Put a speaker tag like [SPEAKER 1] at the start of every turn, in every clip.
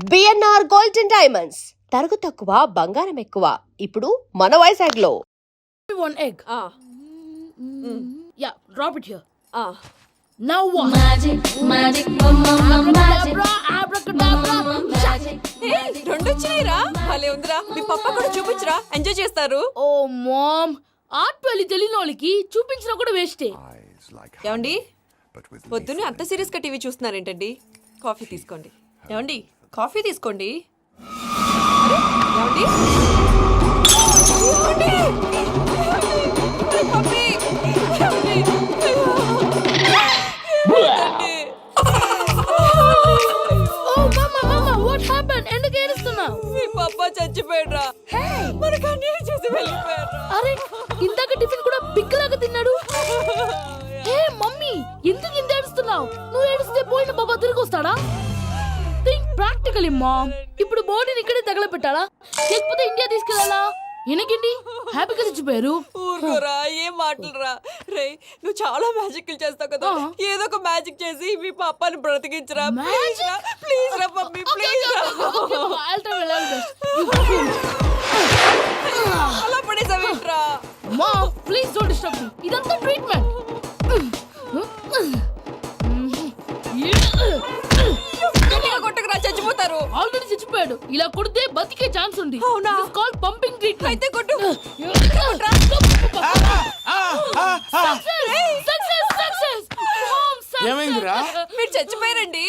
[SPEAKER 1] BNR golden diamonds తరుగు తక్కువ బంగారం ఎక్కువ ఇప్పుడు మన వైజాగ్లో.
[SPEAKER 2] One egg. Yeah, drop it here. Now what?
[SPEAKER 3] Magic, mama, magic.
[SPEAKER 2] Abracadabra.
[SPEAKER 4] రెండు వచ్చినాయిరా భలే ఉందిరా మీ పప్ప కూడా చూపించరా ఎంజాయ్ చేస్తారు.
[SPEAKER 2] Oh mom, ఆర్ట్ పెళ్లి తెలియని వాళ్ళకి చూపించినా కూడా వేస్టే.
[SPEAKER 4] ఏమండి పొద్దున్నే అంత సీరియస్ గా టీవీ చూస్తున్నారేంటండి? కాఫీ తీసుకోండి. ఏమండి కాఫీ తీసుకోండి. అరే, ఏమండి? ఏమండి? కాఫీ. ఏమండి? ఏమండి?
[SPEAKER 2] Oh mama, what happened? ఎందుకు ఏడుస్తున్నావు?
[SPEAKER 4] మీ పప్ప చచ్చిపోయాడురా. మనకు అన్యాయం చేసి వెళ్ళిపోయాడురా.
[SPEAKER 2] అరే ఇందాక టిఫిన్ కూడా పిక్కలాగా తిన్నాడు. హే మమ్మీ, ఎందుకు ఇంత ఏడుస్తున్నావు? నువ్వు ఏడిస్తే పోయిన బాబా తిరిగి వస్తాడా? Think practically mom. ఇప్పుడు బాడీని ఇక్కడే తగలబెట్టాలా లేకపోతే ఇండియా తీసుకెళ్ళాలా? ఎనకండి హ్యాపీగా చచ్చిపోయారు.
[SPEAKER 4] ఊరుకోరా, ఏం మాటలురా. రే నువ్వు చాలా మ్యాజిక్లు చేస్తావు కదా, ఏదో ఒక మ్యాజిక్ చేసి మీ పాపాని బ్రతికించరా. ప్లీజ్ రా మమ్మీ, ప్లీజ్ రా. అలా పడేసావేంట్రా?
[SPEAKER 2] Mom please don't disturb me. ఇదంతా ట్రీట్మెంట్.
[SPEAKER 4] గట్టిగా కొట్టకురా, చచ్చిపోతారు.
[SPEAKER 2] ఆల్రెడీ చచ్చిపోయాడు. ఇలా కొడితే బతికే ఛాన్స్ ఉంది.
[SPEAKER 4] అవునా?
[SPEAKER 2] This called pumping treatment.
[SPEAKER 4] అయితే కొట్టు.
[SPEAKER 5] ఏమైందిరా?
[SPEAKER 4] మీరు చచ్చిపోయారండి.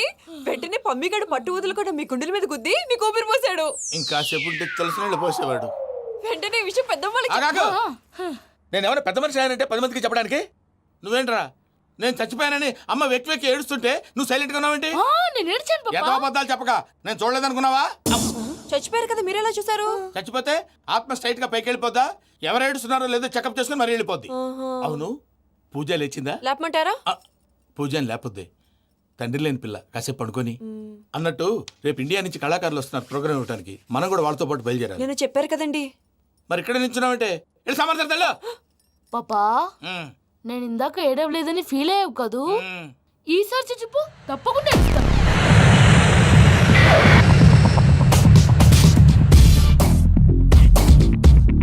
[SPEAKER 4] వెంటనే పమ్మిగాడు పట్టు వదులుకుండా మీ గుండెల మీద గుద్ది మీకు ఊపిరి పోసాడు.
[SPEAKER 5] ఇంకా చెప్పుంటే తెలిసిన పోసేవాడు.
[SPEAKER 4] వెంటనే ఈ విషయం పెద్ద
[SPEAKER 5] నేను ఎవరైనా పెద్ద మనిషి అయ్యానంటే 10 మందికి చెప్పడానికి. నువ్వేంట్రా నేను చచ్చిపోయానని అమ్మ వెక్కి వెక్కి ఏడుస్తుంటే నువ్వు సైలెంట్ గా ఉన్నావేంటి?
[SPEAKER 2] నేను ఏడ్చాను పాపా.
[SPEAKER 5] ఎంతో అబద్ధాలు చెప్పక నేను చూడలేదనుకున్నావా?
[SPEAKER 4] చచ్చిపోయారు కదా, మీరెలా చూసారు?
[SPEAKER 5] చచ్చిపోతే ఆత్మ స్ట్రైట్ గా పైకి వెళ్ళిపోద్దా? ఎవరు ఏడుస్తున్నారో లేదో చెకప్ చేసుకుని మరీ వెళ్ళిపోద్ది. అవును, పూజ లేచిందా?
[SPEAKER 4] లేపమంటారా?
[SPEAKER 5] పూజ అని లేకపోద్ది. తండ్రి లేని పిల్ల కాసేపు పడుకొని. అన్నట్టు రేపు ఇండియా నుంచి కళాకారులు వస్తున్నారు ప్రోగ్రామ్ ఇవ్వడానికి. మనం కూడా వాళ్ళతో పాటు బయలుదేరాలి.
[SPEAKER 4] నేను చెప్పారు కదండి.
[SPEAKER 5] మరి ఇక్కడ నిల్చున్నావంటే వెళ్ళి సమర్థతల్లో.
[SPEAKER 2] పాపా నేను ఇందాక ఏడవలేదని ఫీల్ అయ్యావు కదూ. ఈసారి చచ్చిపో, తప్పకుండా ఏడుస్తా.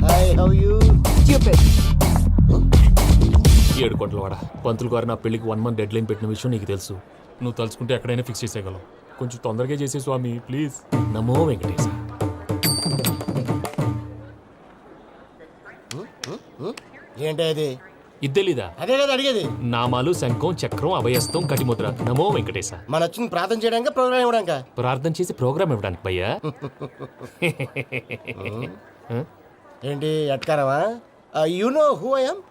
[SPEAKER 6] Hi, how you?
[SPEAKER 7] ఏడు కోట్లవాడ పంతులు గారు నా పెళ్లికి 1 month డెడ్ లైన్ పెట్టిన విషయం నీకు తెలుసు. నువ్వు తలుచుకుంటే ఎక్కడైనా ఫిక్స్ చేసేయగలవు. కొంచెం తొందరగా చేసే స్వామి ప్లీజ్. నమో వెంకటేశ.
[SPEAKER 6] ఏంటి అది?
[SPEAKER 7] ఇద్దెలీదా?
[SPEAKER 6] అదే కదా అడిగేది.
[SPEAKER 7] నామాలు శంఖం చక్రం అభయస్తం కటిముద్ర. నమో వెంకటేశ.
[SPEAKER 6] మన వచ్చింది ప్రార్థన చేయడానికి, ప్రోగ్రామ్ ఇవ్వడానికా?
[SPEAKER 7] ప్రార్థన చేసి ప్రోగ్రామ్ ఇవ్వడానికి భయ్యా.
[SPEAKER 6] ఏంటి ఎట్కారమా? You know who I am?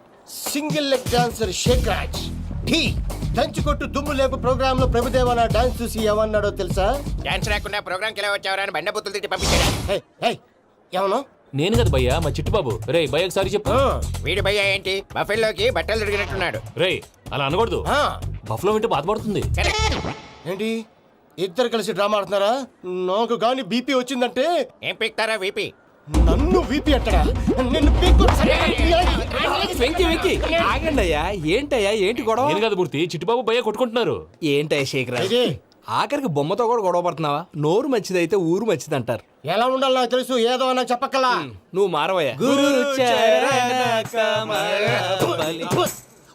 [SPEAKER 6] Single leg dancer Shaik Raj. Dhee దంచి కొట్టు దుమ్ము లేపు ప్రోగ్రామ్ లో ప్రభుదేవ నా డాన్స్ చూసి ఏమన్నాడో తెలుసా?
[SPEAKER 8] డాన్స్ రాకుండా ప్రోగ్రామ్ కి ఎలా వచ్చావరా అని బండ బుద్ధులు తిట్టి పంపించాడా?
[SPEAKER 6] ఏమను?
[SPEAKER 7] నేను కదా భయ్యా, మా చిట్టుబాబు. రే భయ్య ఒకసారి చెప్పు.
[SPEAKER 8] వీడి భయ్య ఏంటి బఫెల్లోకి బట్టలు తిరిగినట్టున్నాడు.
[SPEAKER 7] రే అలా అనకూడదు. బఫ్లో వింటే బాధపడుతుంది.
[SPEAKER 6] ఏంటి ఇద్దరు కలిసి డ్రామా ఆడుతున్నారా? నాకు గాని బీపీ వచ్చిందంటే
[SPEAKER 8] ఏం పీక్తారా వీపీ?
[SPEAKER 6] నన్ను వీపీ అంటాడా? నిన్ను పీక్కు.
[SPEAKER 9] వెంకీ వెంకీ ఆగండి అయ్యా. ఏంటయ్యా ఏంటి గొడవ?
[SPEAKER 7] నేను కదా మూర్తి, చిట్టుబాబు భయ్య కొట్టుకుంటున్నారు.
[SPEAKER 9] ఏంటయ్యా శేఖరా, ఆఖరికి బొమ్మతో కూడా గొడవ పడుతున్నావా? నోరు మంచిదైతే ఊరు మంచిది అంటారు.
[SPEAKER 6] ఎలా ఉండాలి నాకు తెలుసు, ఏదో నాకు చెప్పక్కలా.
[SPEAKER 9] నువ్వు మారవయ్యా.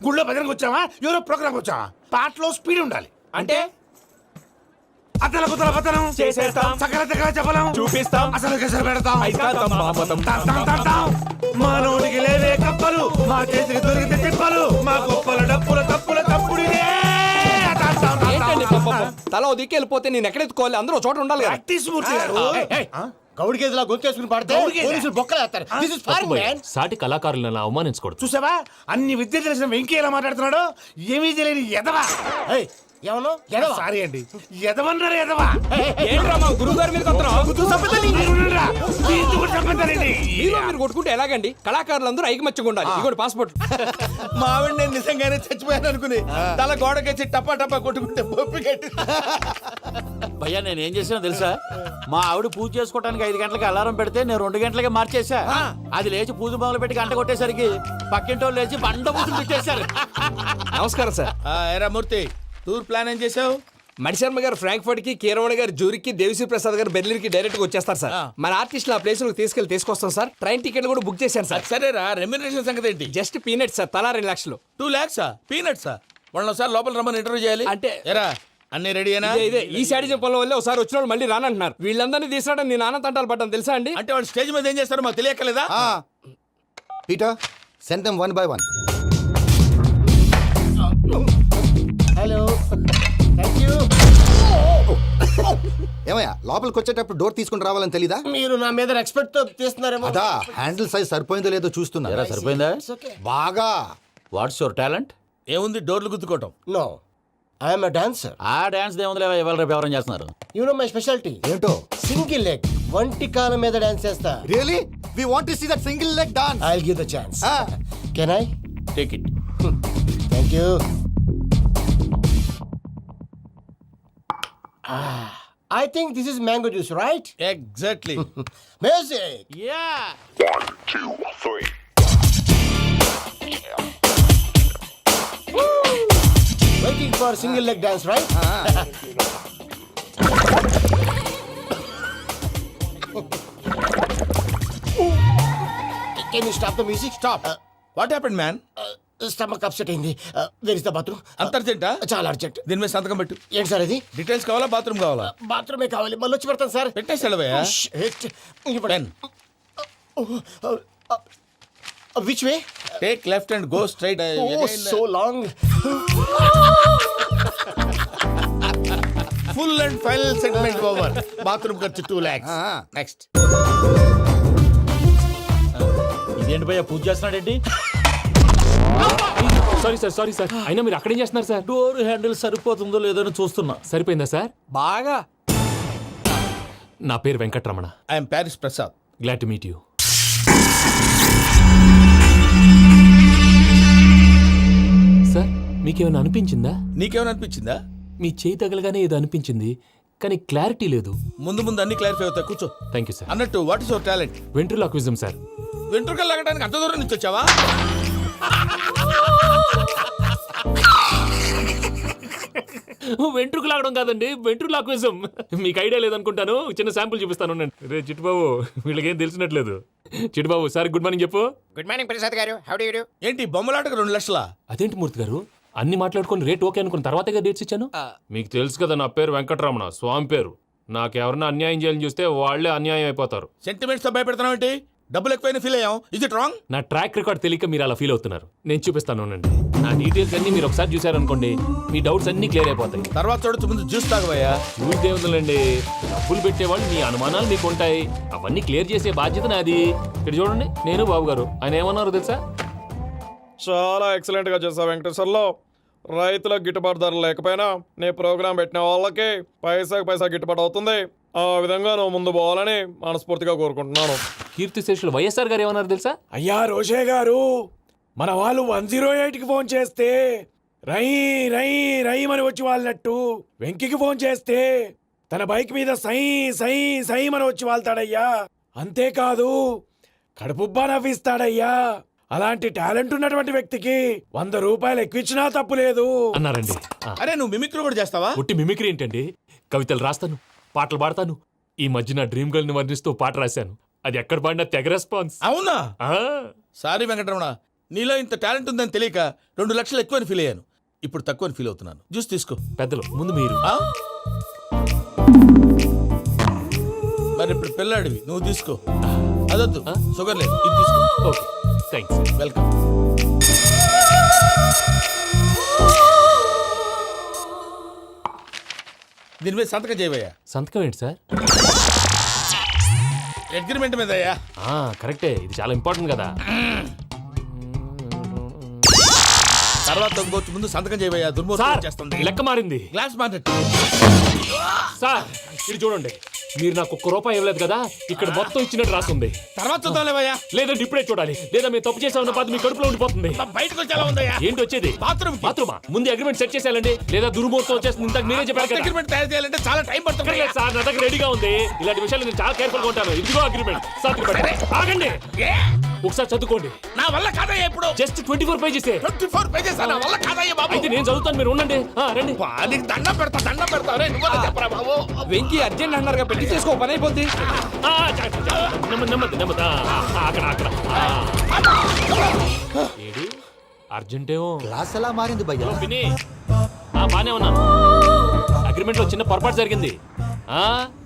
[SPEAKER 5] గుళ్ళో భజనకు వచ్చావా? ఎవరో ప్రోగ్రామ్ వచ్చావా? పాటలో స్పీడ్ ఉండాలి.
[SPEAKER 9] అంటే
[SPEAKER 5] అతల కుతల పతనం
[SPEAKER 9] చేసేస్తాం,
[SPEAKER 5] సకల దగ్గర చెప్పలేం,
[SPEAKER 9] చూపిస్తాం,
[SPEAKER 5] అసలు గసలు పెడతాం.
[SPEAKER 9] ఐకాంతం, మాపతం,
[SPEAKER 5] మానవుడికి లేవే కప్పలు, మా చేతికి దొరికితే తిప్పలు, మా గొప్పల డప్పుల తప్పుల తప్పుడిదే.
[SPEAKER 9] ఏంటండి పాపం? తల ఓ దిక్కు వెళ్ళిపోతే నేను ఎక్కడ ఎత్తుకోవాలి? అందరూ చోట ఉండాలి కదా.
[SPEAKER 6] గౌడి గేదెలా గొంతేసుకుని పాడితే పోలీసులు బొక్కలేస్తారు. This is foreign, man.
[SPEAKER 7] సాటి కళాకారులను అవమానించకూడదు.
[SPEAKER 5] చూసావా అన్ని విద్య తెలిసిన వెంకీ ఎలా మాట్లాడుతున్నాడు? ఏమీ తెలియని ఎదవా.
[SPEAKER 6] ఏమను?
[SPEAKER 5] సారీ అండి, ఎదవన్నారు ఎదవా.
[SPEAKER 9] ఏంట్రా మా గురువు గారి మీద మీరు కొట్టుకుంటే ఎలాగండి? కళాకారులందరూ ఐకమత్యంగా ఉండాలి. ఇగోటి పాస్పోర్ట్.
[SPEAKER 5] మావిడ నేను నిజంగానే చచ్చిపోయాను అనుకుని తల గోడకేసి టపా టపా కొట్టుకుంటే బొప్పి కట్టి.
[SPEAKER 10] భయ్యా నేనేం చేసానో తెలుసా? మా ఆవిడ పూజ చేసుకోవడానికి 5 గంటలకి అలారం పెడితే నేను 2 గంటలకి మార్చేసా. అది లేచి పూజ మొదలు పెట్టి గంట కొట్టేసరికి పక్కింటోళ్ళు లేచి బండ పూజలు పెట్టేశారు.
[SPEAKER 9] నమస్కారం సార్.
[SPEAKER 5] ఏరా మూర్తి, టూర్ ప్లాన్ ఏం చేసావు?
[SPEAKER 9] మణిశర్మ గారు ఫ్రాంక్ఫర్ట్ కి, కీరవాణి గారు జూరికి, దేవిశ్రీ ప్రసాద్ గారు బెర్లిన్ కి డైరెక్ట్ గా వచ్చేస్తారు సార్. మన ఆర్టిస్ట్ ఆ ప్లేస్ తీసుకొస్తాం సార్. ట్రైన్ టికెట్ కూడా బుక్ చేశాను సార్.
[SPEAKER 5] సరేరా, రెమ్యూనరేషన్ సంగతి ఏంటి?
[SPEAKER 9] జస్ట్ పీనట్ సార్, తలా 2 లక్షలు.
[SPEAKER 5] 2 lakhs పీనట్సా? వాళ్ళని ఒకసారి లోపల రమ్మని ఇంటర్వ్యూ చేయాలి.
[SPEAKER 9] అంటే-
[SPEAKER 5] ఎరా అన్ని రెడీయేనా?
[SPEAKER 9] ఇదే ఈ శాడిజం పొలం వల్లే ఒకసారి వచ్చిన వాళ్ళు మళ్ళీ రానంటున్నారు. వీళ్ళందరినీ తీసుకురావడం నేను నాన్న తంటాలు పడ్డాను తెలుసా అండి.
[SPEAKER 5] అంటే వాళ్ళు స్టేజ్ మీద ఏం చేస్తారో మాకు తెలియక్కలేదా?
[SPEAKER 11] Peter send them 1 by 1.
[SPEAKER 6] Hello, thank you.
[SPEAKER 11] ఏమయ్యా లోపలికి వచ్చేటప్పుడు డోర్ తీసుకుని రావాలని తెలీదా?
[SPEAKER 6] మీరు నా మీద ఎక్స్పెక్ట్ తో తీస్తున్నారేమో.
[SPEAKER 11] అదా హ్యాండిల్ సైజ్ సరిపోయిందో లేదో చూస్తున్నా.
[SPEAKER 10] ఎరా సరిపోయిందా?
[SPEAKER 11] బాగా.
[SPEAKER 10] What's your talent?
[SPEAKER 5] ఏముంది, డోర్లు గుద్దుకోవటం.
[SPEAKER 6] No, I'm a dancer.
[SPEAKER 10] ఆ డాన్స్ దేవుందిలే, ఇవాళ రేపు ఎవరైనా చేస్తున్నారు.
[SPEAKER 6] You know my speciality.
[SPEAKER 11] ఏంటో?
[SPEAKER 6] సింగిల్ లెగ్, వంటి కాలం మీద డాన్స్ చేస్తా.
[SPEAKER 11] Really we want to see that single leg dance.
[SPEAKER 6] I will give the chance. Can I?
[SPEAKER 10] Take it.
[SPEAKER 6] Thank you. I think this is mango juice, right?
[SPEAKER 5] Exactly.
[SPEAKER 6] Music.
[SPEAKER 10] Yeah.
[SPEAKER 6] Waiting for single leg dance, right? Can you stop the music?
[SPEAKER 5] Stop. What happened man?
[SPEAKER 6] Stomach upset అయింది. Where is the bathroom?
[SPEAKER 5] అంత అర్జెంటా?
[SPEAKER 6] చాలా urgent.
[SPEAKER 5] దీని మీద సంతకం పెట్టు.
[SPEAKER 6] ఏంటి sir ఇది?
[SPEAKER 5] డీటెయిల్స్ కావాలా, బాత్రూమ్ కావాలా?
[SPEAKER 6] బాత్రూమే కావాలి, మళ్ళీ వచ్చి పెడతాను సార్.
[SPEAKER 5] పెట్టేసి వెళ్ళవయ్యా. Pen.
[SPEAKER 6] Which way?
[SPEAKER 5] Take left and go straight.
[SPEAKER 6] Oh, so long.
[SPEAKER 5] Full and final segment over. Bathroom ఖర్చు 2 lakhs. నెక్స్ట్.
[SPEAKER 10] ఇదేంటి భయ్యా పూజ చేస్తున్నాడేంటి?
[SPEAKER 7] Sorry sir. అయినా మీరు అక్కడేం చేస్తున్నారు సార్?
[SPEAKER 10] డోర్ హ్యాండిల్ సరిపోతుందో లేదో అని చూస్తున్నా.
[SPEAKER 7] సరిపోయిందా సార్?
[SPEAKER 9] బాగా.
[SPEAKER 7] నా పేరు Venkataramana.
[SPEAKER 5] I'm Paris Prasad.
[SPEAKER 7] Glad to meet you. Sir, మీకేమైనా అనిపించిందా?
[SPEAKER 5] నీకేమైనా అనిపించిందా?
[SPEAKER 7] మీ చేయి తగలగానే ఏదో అనిపించింది, కానీ క్లారిటీ లేదు.
[SPEAKER 5] ముందు ముందు అన్ని క్లారిఫై అవుతాయి, కూర్చో.
[SPEAKER 7] Thank you sir.
[SPEAKER 5] అన్నట్టు what is your talent?
[SPEAKER 7] Ventriloquism sir.
[SPEAKER 5] వెంట్రుకలు లాగడానికి అంత దూరం నుంచి వచ్చావా?
[SPEAKER 7] వెంట్రుకు లాగడం కాదండి, వెంట్రులాక్విజం. మీకు ఐడియా లేదనుకుంటాను, చిన్న శాంపుల్ చూపిస్తాను. రే చిట్టుబాబు, వీళ్ళకేం తెలిసినట్లేదు. చిట్టుబాబు సార్ గుడ్ మార్నింగ్ చెప్పు.
[SPEAKER 8] Good morning Prasad garu. How do you do?
[SPEAKER 5] ఏంటి బొమ్మలాటకు 2 లక్షలా?
[SPEAKER 7] అదేంటి మూర్తి గారు, అన్ని మాట్లాడుకొని రేట్ ఓకే అనుకున్న తర్వాతగా డేట్స్ ఇచ్చాను. మీకు తెలుసు కదా నా పేరు వెంకటరమణ, స్వామి పేరు. నాకెవరన్నా అన్యాయం చేయాలని చూస్తే వాళ్లే అన్యాయం అయిపోతారు.
[SPEAKER 5] సెంటిమెంట్స్ తో భయపెడతావు ఏంటి? డబ్బులు ఎక్కువైనా ఫీల్ అయ్యాం. Is it wrong?
[SPEAKER 7] నా ట్రాక్ రికార్డ్ తెలియక మీరు అలా ఫీల్ అవుతున్నారు. నేను చూపిస్తాను అండి. నా డీటెయిల్స్ అన్ని మీరు ఒకసారి చూసారనుకోండి, మీ డౌట్స్ అన్ని క్లియర్ అయిపోతాయి.
[SPEAKER 5] తర్వాత చూడొచ్చు, ముందు జ్యూస్ తాగబోయా.
[SPEAKER 7] చూస్తే ఉందండి, డబ్బులు పెట్టేవాళ్ళు మీ అనుమానాలు మీకు ఉంటాయి, అవన్నీ క్లియర్ చేసే బాధ్యత నాది. ఇక్కడ చూడండి, నేను బాబు గారు. ఆయన ఏమన్నారు తెలుసా?
[SPEAKER 9] చాలా ఎక్సలెంట్ గా చేసావు వెంకటేశ్వర్లో. రైతులకు గిట్టుబాటు ధర లేకపోయినా నీ ప్రోగ్రాం పెట్టిన వాళ్ళకి పైసాకి పైసా గిట్టుబాటు అవుతుంది. ఆ విధంగా నువ్వు ముందు పోవాలని మనస్ఫూర్తిగా కోరుకుంటున్నాను.
[SPEAKER 7] కీర్తి శేషులు వైఎస్ఆర్ గారు ఏమన్నారు తెలుసా?
[SPEAKER 9] అయ్యా రోషే గారు, మన వాళ్ళు 108కి ఫోన్ చేస్తే రై రై రై అని వచ్చి వాళ్ళనట్టు, వెంకికి ఫోన్ చేస్తే తన బైక్ మీద సై సై సై అని వచ్చి వాళ్తాడయ్యా. అంతేకాదు కడుపుబ్బా నవ్విస్తాడయ్యా. అలాంటి టాలెంట్ ఉన్నటువంటి వ్యక్తికి 100 రూపాయలు ఎక్కువిచ్చినా తప్పు లేదు
[SPEAKER 7] అన్నారండి.
[SPEAKER 5] అరే నువ్వు మిమిక్రీ కూడా చేస్తావా?
[SPEAKER 7] పుట్టి మిమిక్రీ ఏంటండి? కవితలు రాస్తాను, పాటలు పాడతాను. ఈ మధ్య నా డ్రీమ్ గర్ల్ ని వర్ణిస్తూ పాట రాశాను. అది ఎక్కడ పాడినా తెగ రెస్పాన్స్.
[SPEAKER 5] అవునా?
[SPEAKER 7] ఆ,
[SPEAKER 5] సారీ వెంకటరమణ, నీలో ఇంత టాలెంట్ ఉందని తెలియక 2 లక్షలు ఎక్కువని ఫీల్ అయ్యాను. ఇప్పుడు తక్కువని ఫీల్ అవుతున్నాను. జ్యూస్ తీసుకో.
[SPEAKER 7] పెద్దలు ముందు మీరు.
[SPEAKER 5] ఆ? మరి ఇప్పుడు పిల్లాడివి, నువ్వు తీసుకో. అదొద్దు, షుగర్ లేదు, ఇది తీసుకో.
[SPEAKER 7] Okay, thanks.
[SPEAKER 5] వెల్కమ్. దీని మీద సంతకం చేయవయ్యా.
[SPEAKER 7] సంతకం ఏంటి సార్?
[SPEAKER 5] అగ్రిమెంట్ మీద అయ్యా.
[SPEAKER 7] కరెక్టే, ఇది చాలా ఇంపార్టెంట్ కదా.
[SPEAKER 5] తర్వాత ఇంకొచ్చి ముందు సంతకం చేయవయ్యా.
[SPEAKER 7] సార్,
[SPEAKER 5] దుర్మోహం చేస్తుంది.
[SPEAKER 7] లెక్క మారింది.
[SPEAKER 5] Glass market.
[SPEAKER 7] సార్ ఇది చూడండి, మీరు నాకు 1 రూపాయి ఇవ్వలేదు కదా, ఇక్కడ మొత్తం ఇచ్చినట్టు రాస్తుంది.
[SPEAKER 5] తర్వాత చూద్దాంలేవయ్యా.
[SPEAKER 7] లేదంటే ఇప్పుడే చూడాలి, లేదా మేము తప్పు చేసామన్న బాధ మీ కడుపులో ఉండిపోతుంది.
[SPEAKER 5] బయటకు వచ్చి ఎలా ఉందయ్యా?
[SPEAKER 7] ఏంటి వచ్చేది?
[SPEAKER 5] బాత్రూమా?
[SPEAKER 7] ముందు అగ్రిమెంట్ సెట్ చేసేయాలండి, లేదా దుర్మూర్తం వచ్చేస్తుంది. ఇంతకు మీరే చెప్పారు కదా.
[SPEAKER 5] అగ్రిమెంట్ తయారు చేయాలంటే చాలా టైం పడుతుంది.
[SPEAKER 7] అక్కర్లేదు సార్, నా దగ్గర రెడీగా ఉంది. ఇలాంటి విషయాలు నేను చాలా కేర్ఫుల్ గా ఉంటాను. ఇదిగో అగ్రిమెంట్. సంతకం పెట్టండి. ఆగండి. ఒకసారి చదువుకోండి.
[SPEAKER 5] నా వల్ల కాదయ్యా ఇప్పుడు.
[SPEAKER 7] Just 24 pages.
[SPEAKER 5] 24 pages నా వల్ల కాదయ్యా బాబు.
[SPEAKER 7] అయితే నేను చదువుతాను, మీరు ఉండండి. రండి.
[SPEAKER 5] నీకు దండం పెడతా రే నువ్వు చెప్పరా బాబు.
[SPEAKER 9] వెంకీ అర్జెంట్ అన్నారుగా, పెళ్లి చేసుకో, పని అయిపోద్ది.
[SPEAKER 7] నెమ్మది నెమ్మది. అక్కడ అక్కడ. ఏడి అర్జెంటేమో.
[SPEAKER 11] క్లాస్ ఎలా మారింది భయ్యా?
[SPEAKER 7] పిన్ని బానే ఉన్నాను. అగ్రిమెంట్ లో చిన్న పొరపాటు జరిగింది.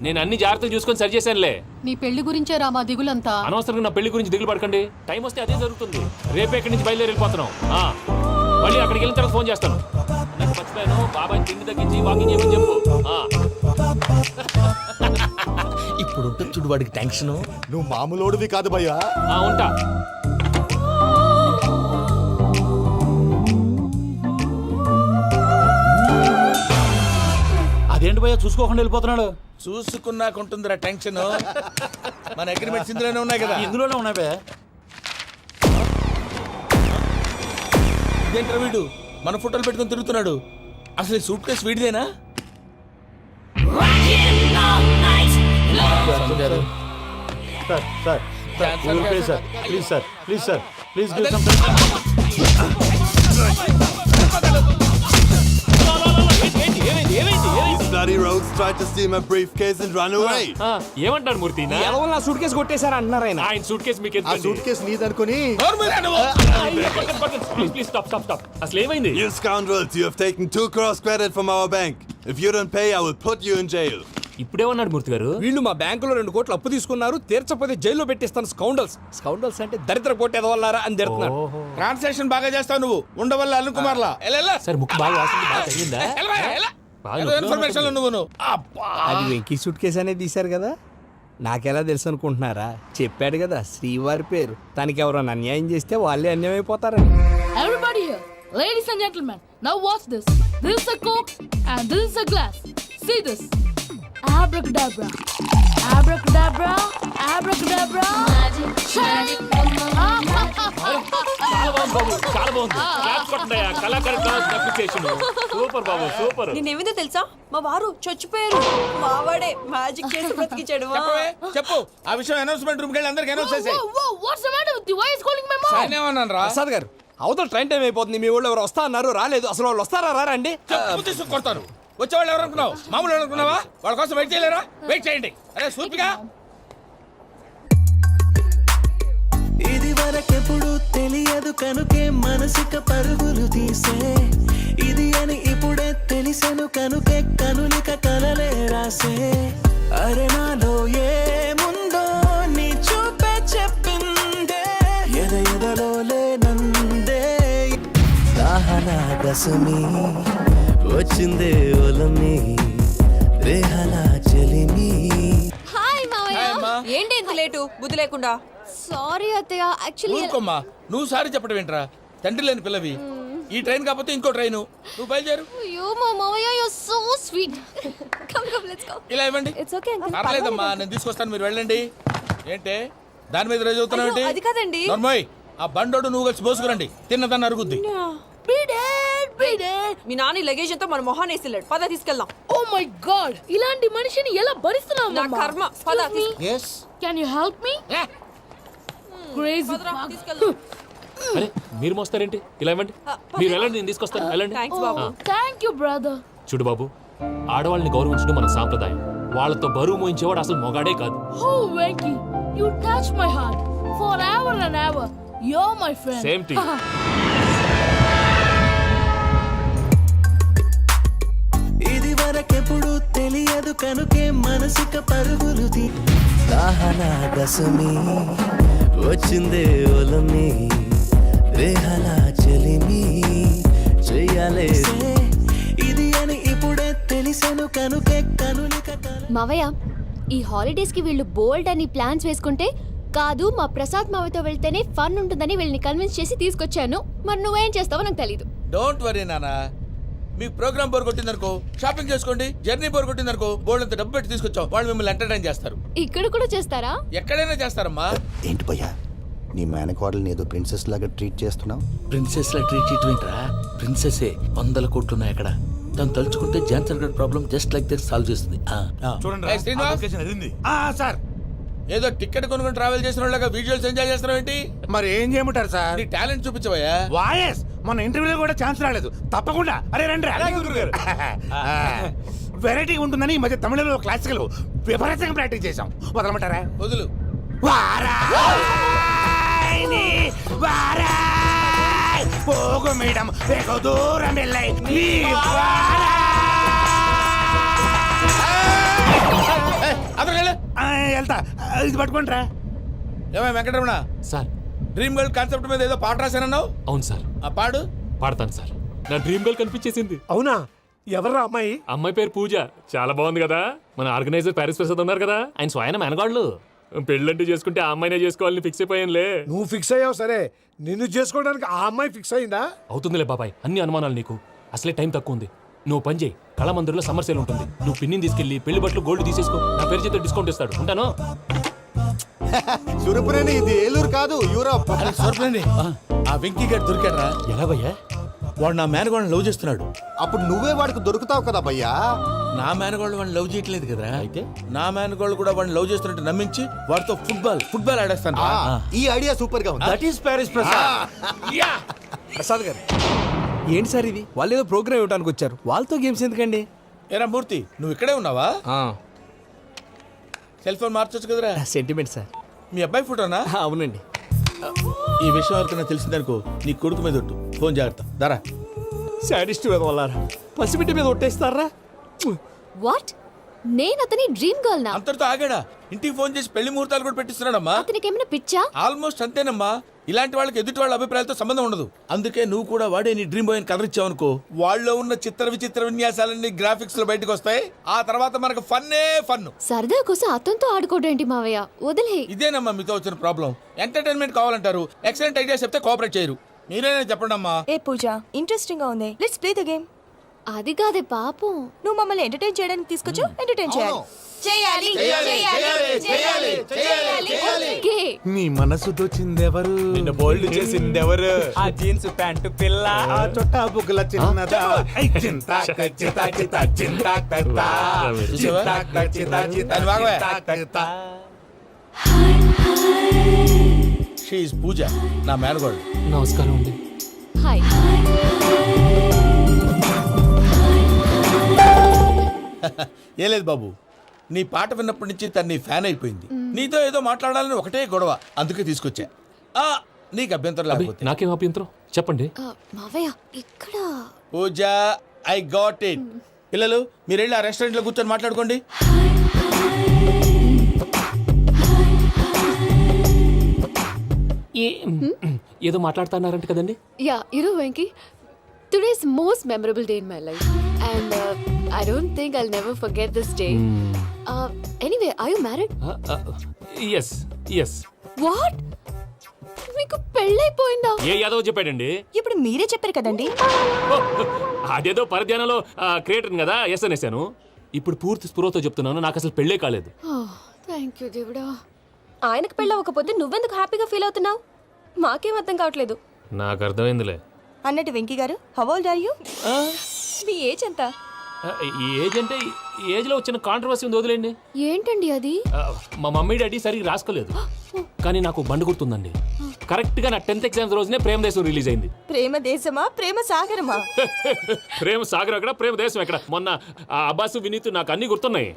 [SPEAKER 7] నేను అన్ని జాగ్రత్తలు చూసుకొని సరి చేశానులే.
[SPEAKER 2] నీ పెళ్లి గురించే రా మా దిగులంతా.
[SPEAKER 7] అనవసరంగా నా పెళ్లి గురించి దిగులు పడకండి. టైం వస్తే అదే జరుగుతుంది. రేపే ఇక్కడి నుంచి బయలుదేరి వెళ్ళిపోతున్నాం. మళ్ళీ అక్కడికి వెళ్ళిన తర్వాత ఫోన్ చేస్తాను. నాకు మర్చిపోయాను, బాబాయ్ తిండి తగ్గించి వాకింగ్ చేయమని చెప్పు.
[SPEAKER 5] ఇప్పుడు ఉంటుంది చూడు వాడికి టెన్షన్.
[SPEAKER 11] నువ్వు మామూలోడివి కాదు భయ్యా.
[SPEAKER 7] ఉంటా.
[SPEAKER 10] అదేంటి భయ్యా చూసుకోకుండా వెళ్ళిపోతున్నాడు?
[SPEAKER 5] చూసుకున్నాకుంటుందిరా టెన్షన్. మన అగ్రిమెంట్స్ ఇందులోనే ఉన్నాయి కదా.
[SPEAKER 10] ఇందులోనే ఉన్నాయి భయ్యా.
[SPEAKER 5] ఇదేంట్రా వీడు మన ఫోటోలు పెట్టుకొని తిరుగుతున్నాడు. అసలు సూట్ కేసు వీడిదేనా?
[SPEAKER 10] ప్లీజ్
[SPEAKER 7] ఏమంటారు మూర్తి?
[SPEAKER 9] ఎవరు నా సూట్ కేసు కొట్టేశారు అంటున్నారు ఆయన.
[SPEAKER 7] ఆయన సూట్ కేసు మీకు
[SPEAKER 11] ఆ సూట్ కేసు నీదనుకుని
[SPEAKER 7] ప్లీజ్ స్టాప్ స్టాప్ స్టాప్. అసలు ఏమైంది?
[SPEAKER 12] You scoundrels, you have taken 2 crores credit from our bank. If you don't pay, I will put you in jail.
[SPEAKER 7] ఇప్పుడేమన్నాడు మూర్తి గారు?
[SPEAKER 9] వీళ్ళు మా బ్యాంకులో 2 కోట్లు అప్పు తీసుకున్నారు, తీర్చపోతే జైల్లో పెట్టిస్తాను. స్కౌండల్స్ అంటే దరిద్ర కొట్టేదవల్లారా అని తిడుతున్నారు.
[SPEAKER 5] ట్రాన్సాక్షన్ బాగా చేస్తావు నువ్వు. ఉండవల్ల అరుణ్ కుమార్ లా.
[SPEAKER 7] సరే ముక్కు బాగా వాసింది, బాగా తగ్గిందా?
[SPEAKER 5] ఇన్ఫర్మేషన్ నువ్వు.
[SPEAKER 9] అది వెంకీ సూట్ కేసు అనేది తీశారు కదా, నాకెలా తెలుసు అనుకుంటున్నారా? చెప్పాడు కదా శ్రీవారి పేరు. తనకి ఎవరైనా అన్యాయం చేస్తే వాళ్ళే అన్యాయం అయిపోతారని.
[SPEAKER 2] Everybody here, ladies and gentlemen, now watch this. This is a Coke and this is a glass. See this. Abracadabra. Abracadabra. Abracadabra.
[SPEAKER 3] Magic,
[SPEAKER 7] చాలా బాగుంది బాబు, చాలా బాగుంది. క్లాప్స్ కొట్టండి. కళాకారు క్లాస్ అప్రిసియేషన్. సూపర్ బాబు, సూపర్.
[SPEAKER 4] నేనేమిందో తెలుసా, మా వారు చచ్చిపోయారు. మావాడే మ్యాజిక్ చేసి బ్రతికించాడు.
[SPEAKER 5] చెప్పు ఆ విషయం. అనౌన్స్మెంట్ రూమ్ కెళ్ళి అందరికి అనౌన్స్ చేసేయ్.
[SPEAKER 2] Whoa, what's the matter with you? Why is calling my mom?
[SPEAKER 5] నేనేమన్నాను రా?
[SPEAKER 9] ప్రసాద్ గారు, అవతల ట్రైన్ టైం అయిపోతుంది. మీ వాళ్ళు ఎవరు వస్తా అన్నారు, రాలేదు. అసలు వాళ్ళు వస్తారా రారా అండి?
[SPEAKER 5] చెప్పు తీసుకు కొడతారు. వచ్చేవాళ్ళు ఎవరు అనుకున్నావు? మామూలు అనుకున్నావా? వాళ్ళ కోసం వెయిట్ చేయలేరా? వెయిట్ చేయండి. అరే సూపిగా.
[SPEAKER 13] ఇది వరకెప్పుడు తెలియదు కనుకే మనసిక పరుగులు తీసే, ఇది అని ఇప్పుడే తెలిసెను కనుకే కనులిక కలలే రాసే. అరే నాలో ఏముందో నీ చూపే చెప్పిందే, ఎదలో లేనందే. దాహనా దశమి వచ్చిందే ఒలమి, రేహనా చెలిమి.
[SPEAKER 4] హాయ్ మావయ్య. ఏంటి ఇంత లేటు? బుద్ధి లేకుండా.
[SPEAKER 3] సారీ అత్తయ్య, యాక్చువల్లీ
[SPEAKER 5] ఊరుకోమ్మా. నువ్వు సారి చెప్పడం ఏంట్రా? తండ్రి లేని పిల్లవి. ఈ ట్రైన్ కాకపోతే ఇంకో ట్రైన్. నువ్వు బయలుదేరు.
[SPEAKER 3] అయ్యో మా మావయ్య, you are so sweet. Come let's go.
[SPEAKER 5] ఇలా ఇవ్వండి.
[SPEAKER 3] It's okay uncle.
[SPEAKER 5] పర్లేదమ్మా, నేను తీసుకొస్తాను, మీరు వెళ్ళండి. ఏంటే దాని మీద రోజు అవుతున్నావు?
[SPEAKER 4] అయ్యో, అది కాదండి.
[SPEAKER 5] నర్మోయ్, ఆ బండోడు నువ్వు కలిసి పోసుకురండి. తిన్నదాన్ని అరుగుద్ది.
[SPEAKER 4] మీ నాని లగేజ్ అంతా మన మొహాన్ని వేసిల్లాడు. పద తీసుకెళ్దాం.
[SPEAKER 2] Oh my god, ఇలాంటి మనిషిని ఎలా భరిస్తున్నావు?
[SPEAKER 4] నా కర్మ. పద
[SPEAKER 6] yes
[SPEAKER 2] Can you help me? Crazy.
[SPEAKER 4] తీసుకెళ్దాం.
[SPEAKER 7] అరే మీరు మోస్తారేంటి? ఇలా ఇవ్వండి. మీరు వెళ్ళండి, నేను తీసుకొస్తాను. వెళ్ళండి.
[SPEAKER 4] Thanks Babu.
[SPEAKER 2] Thank you, brother.
[SPEAKER 7] చూడు బాబు, ఆడవాళ్ళని గౌరవించడం మన సాంప్రదాయం. వాళ్ళతో బరువు మోయించేవాడు అసలు మొగాడే కాదు.
[SPEAKER 2] Oh, Venky, you touch my heart. Forever and ever, you're my friend.
[SPEAKER 7] Same to you.
[SPEAKER 13] ఇది వరకెప్పుడు తెలియదు కనుకే మనసిక పరుగులు తీ. దాహనా దశమి వచ్చిందే ఒలమి, రేహనా చెలిమి చెయ్యాలే. ఇది అని ఇప్పుడే తెలిసెను కనుకే కనులిక.
[SPEAKER 3] మావయ్య, ఈ హాలిడేస్ కి వీళ్ళు బోల్డ్ అని ప్లాన్స్ వేసుకుంటే కాదు, మా ప్రసాద్ మావయ్యతో వెళ్తేనే ఫన్ ఉంటుందని వీళ్ళని కన్విన్స్ చేసి తీసుకొచ్చాను. మరి నువ్వేం చేస్తావో నాకు తెలీదు.
[SPEAKER 5] డోంట్ వరీ నానా. మీకు ప్రోగ్రామ్ బోర్ కొట్టిందనుకో, షాపింగ్ చేసుకోండి. జర్నీ బోర్ కొట్టిందనుకో, బోర్డు అంత డబ్బు పెట్టి తీసుకొచ్చాం. వాళ్ళు మిమ్మల్ని ఎంటర్టైన్ చేస్తారు.
[SPEAKER 3] ఇక్కడ కూడా చేస్తారా?
[SPEAKER 5] ఎక్కడైనా చేస్తారమ్మా.
[SPEAKER 11] ఏంటి భయ్యా, నీ మేనకోడల్ని ఏదో ప్రిన్సెస్ లాగా ట్రీట్ చేస్తున్నావు?
[SPEAKER 5] ప్రిన్సెస్ లా ట్రీట్ చేయటం ఏంట్రా? ప్రిన్సెసే 100 కోట్లు ఉన్నాయి అక్కడ. తను తలుచుకుంటే జాన్సన్ గడ్ problem just like this solve చేస్తుంది.
[SPEAKER 10] చూడండి
[SPEAKER 5] సార్, ఏదో టికెట్ కొనుక్కొని ట్రావెల్ చేసిన వాళ్ళగా విజువల్స్ ఎంజాయ్ చేస్తున్నావు ఏంటి?
[SPEAKER 9] మరి ఏం చేయమంటారు సార్?
[SPEAKER 5] నీ టాలెంట్ చూపించవయ్యా.
[SPEAKER 9] వాయస్ మన ఇంటర్వ్యూలో కూడా ఛాన్స్ రాలేదు. తప్పకుండా అరే రండి వెరైటీ ఉంటుందని ఈ మధ్య తమిళలో క్లాసికల్ విపరీతంగా ప్రాక్టీస్ చేసాం. వదలమంటారా?
[SPEAKER 5] వదులు.
[SPEAKER 9] వారాయని వారాయ్ పోగు మేడం వెగు దూరం వెళ్ళై నీ వెళ్తా. ఇది పట్టుకుంటారా?
[SPEAKER 5] ఏమై Venkataramana,
[SPEAKER 7] sir
[SPEAKER 5] dream girl concept మీద ఏదో పాట రాశానన్నావు.
[SPEAKER 7] అవును సార్.
[SPEAKER 5] ఆ పాడు.
[SPEAKER 7] పాడతాను సార్. నా డ్రీమ్ గర్ల్ కనిపించేసింది.
[SPEAKER 9] అవునా? ఎవర్రా అమ్మాయి?
[SPEAKER 7] అమ్మాయి పేరు పూజ. చాలా బాగుంది కదా. మన ఆర్గనైజర్ ప్యారిస్ ప్రసాద్ ఉన్నారు కదా, ఆయన స్వయం మెనగాళ్ళు. పెళ్ళంటూ చేసుకుంటే ఆ అమ్మాయినే చేసుకోవాలని ఫిక్స్ అయిపోయానులే.
[SPEAKER 9] నువ్వు ఫిక్స్ అయ్యావు సరే, నిన్ను చేసుకోవడానికి ఆ అమ్మాయి ఫిక్స్ అయిందా?
[SPEAKER 7] అవుతుందిలే బాబాయ్, అన్ని అనుమానాలు నీకు. అసలే టైం తక్కువ ఉంది. నువ్వు పని చేయి, కళామందిర్లో సమ్మర్ సేల్ ఉంటుంది. నువ్వు పిన్నిని తీసుకెళ్లి పెళ్లి బట్టలు గోల్డ్ తీసేసుకో. నా పేరు చేత డిస్కౌంట్ ఇస్తాడు. ఉంటాను.
[SPEAKER 11] సురపురేని ఇది ఏలూరు కాదు, యూరోప్.
[SPEAKER 5] ఆ వెంకీ గారు దొరికాడరా?
[SPEAKER 7] ఎలా భయ్యా?
[SPEAKER 5] వాడు నా మేనగోళ్ళని లవ్ చేస్తున్నాడు.
[SPEAKER 11] అప్పుడు నువ్వే వాడికి దొరుకుతావు కదా భయ్యా.
[SPEAKER 5] నా మేనగోళ్ళు వాడిని లవ్ చేయట్లేదు కదరా.
[SPEAKER 7] అయితే
[SPEAKER 5] నా మేనగోళ్ళు కూడా వాడిని లవ్ చేస్తున్నట్టు నమ్మించి వాడితో ఫుట్బాల్ ఆడేస్తాను.
[SPEAKER 11] ఈ ఐడియా సూపర్ గా ఉంది.
[SPEAKER 10] That is Paris Prasad.
[SPEAKER 13] Prasad గారు ఏంటి సార్ ఇది? వాళ్ళు ఏదో ప్రోగ్రామ్ ఇవ్వడానికి వచ్చారు, వాళ్ళతో గేమ్స్ ఎందుకండి?
[SPEAKER 5] ఏరా మూర్తి, నువ్వు ఇక్కడే ఉన్నావా? సెల్ ఫోన్ మార్చొచ్చు కదరా.
[SPEAKER 13] Sentiment sir.
[SPEAKER 5] మీ అబ్బాయి ఫోటోనా?
[SPEAKER 13] అవునండి.
[SPEAKER 5] ఈ విషయం ఎవరికైనా తెలిసిందనుకో నీ కొడుకు మీద ఒట్టు. ఫోన్ జాగ్రత్త. దారా.
[SPEAKER 13] సాడిస్ట్ మీద వాళ్ళారా, పసిబిడ్డ మీద ఒట్టేస్తారా?
[SPEAKER 3] వాట్? నేను అతని డ్రీమ్ గర్ల్ నా?
[SPEAKER 5] అంతటితో ఆగాడా? ఇంటికి ఫోన్ చేసి పెళ్లి ముహూర్తాలు కూడా పెట్టిస్తున్నాడమ్మా.
[SPEAKER 3] అతనికి ఏమైనా పిచ్చా?
[SPEAKER 5] ఆల్మోస్ట్ అంతేనమ్మా. ఇలాంటి వాళ్ళకి ఎదుటి వాళ్ళ అభిప్రాయాలతో సంబంధం ఉండదు. అందుకే నువ్వు కూడా వాడే నీ డ్రీమ్ బాయ్ కలర్ ఇచ్చావు అనుకో, వాళ్ళలో ఉన్న చిత్ర విచిత్ర విన్యాసాలన్నీ గ్రాఫిక్స్ లో బయటకు వస్తాయి. ఆ తర్వాత మనకు ఫన్నే ఫన్.
[SPEAKER 3] సరదా కోసం అతనితో ఆడుకోవడేంటి మావయ్య? వదిలే.
[SPEAKER 5] ఇదేనమ్మా మీతో వచ్చిన ప్రాబ్లం. ఎంటర్టైన్మెంట్ కావాలంటారు, ఎక్సలెంట్ ఐడియా చెప్తే కోఆపరేట్ చేయరు. మీరేనే చెప్పండి అమ్మా.
[SPEAKER 4] ఏ పూజ, ఇంట్రెస్టింగ్ గా ఉంది. Let's play the game.
[SPEAKER 3] అది కాదే పాపం.
[SPEAKER 4] నువ్వు మమ్మల్ని ఎంటర్టైన్ చేయడానికి తీసుకొచ్చు, ఎంటర్టైన్ చేయాలి.
[SPEAKER 3] ఓకే.
[SPEAKER 13] నీ మనసు దోచిందెవరు? నిన్న బోల్డ్ చేసిందెవరు? ఆ జీన్స్ ప్యాంటు పిల్ల, ఆ చొట్టా బుగ్గల చిన్నదా.
[SPEAKER 5] షీ ఈజ్ పూజ, నా మేనగోడు.
[SPEAKER 7] నమస్కారం అండి.
[SPEAKER 3] హాయ్.
[SPEAKER 5] ఏ లేదు బాబు, నీ పాట విన్నప్పటి నుంచి తను నీ ఫ్యాన్ అయిపోయింది. నీతో ఏదో మాట్లాడాలని ఒకటే గొడవ, అందుకే తీసుకొచ్చా. నీకు అభ్యంతరం లేకపోతే.
[SPEAKER 7] నాకేం అభ్యంతరం చెప్పండి.
[SPEAKER 3] మావయ్య ఇక్కడ.
[SPEAKER 5] పూజ, ఐ గాట్ ఇట్. పిల్లలు మీరు వెళ్ళి ఆ రెస్టారెంట్ లో కూర్చొని మాట్లాడుకోండి.
[SPEAKER 7] ఏదో మాట్లాడుతున్నారంట కదండి.
[SPEAKER 3] Yeah, Venky, today's most memorable day in my life, and I don't think I'll never forget this day. Anyway, are you married?
[SPEAKER 7] Yes yes.
[SPEAKER 3] What? మీకు పెళ్ళైపోయిందా?
[SPEAKER 7] ఏ యాదవ్ చెప్పాడండి?
[SPEAKER 4] ఇప్పుడు మీరే చెప్పారు కదండి.
[SPEAKER 7] అదేదో పరధ్యానంలో క్రియేటర్ కదా ఎస్ అనేసాను. ఇప్పుడు పూర్తి స్పృహతో చెప్తున్నాను, నాకు అసలు పెళ్ళే కాలేదు.
[SPEAKER 3] థ్యాంక్ యూ దేవుడా.
[SPEAKER 4] ఆయనకు పెళ్ళవకపోతే నువ్వెందుకు హ్యాపీగా ఫీల్ అవుతున్నావు? మాకేం అర్థం కావట్లేదు.
[SPEAKER 7] నాకు అర్థమైందిలే.
[SPEAKER 4] అన్నట్టు వెంకీ గారు, హౌ ఓల్డ్ ఆర్ యు? మీ ఏజ్ ఎంత?
[SPEAKER 7] ఈ ఏజ్ అంటే ఏజ్ లో వచ్చిన కాంట్రవర్సీ ఉంది, వదిలేండి.
[SPEAKER 3] ఏంటండి అది?
[SPEAKER 7] మా మమ్మీ డాడీ సరిగ్గా రాసుకోలేదు, కానీ నాకు బండి గుర్తుందండి. కరెక్ట్ గా నా 10th ఎగ్జామ్స్ రోజునే ప్రేమ దేశం రిలీజ్ అయింది.
[SPEAKER 4] ప్రేమ దేశమా, ప్రేమ సాగరమా?
[SPEAKER 7] ప్రేమ సాగర్ ఎక్కడ, ప్రేమ దేశం ఎక్కడ? మొన్న అబ్బాసు వినీత్ నాకు అన్ని గుర్తున్నాయి.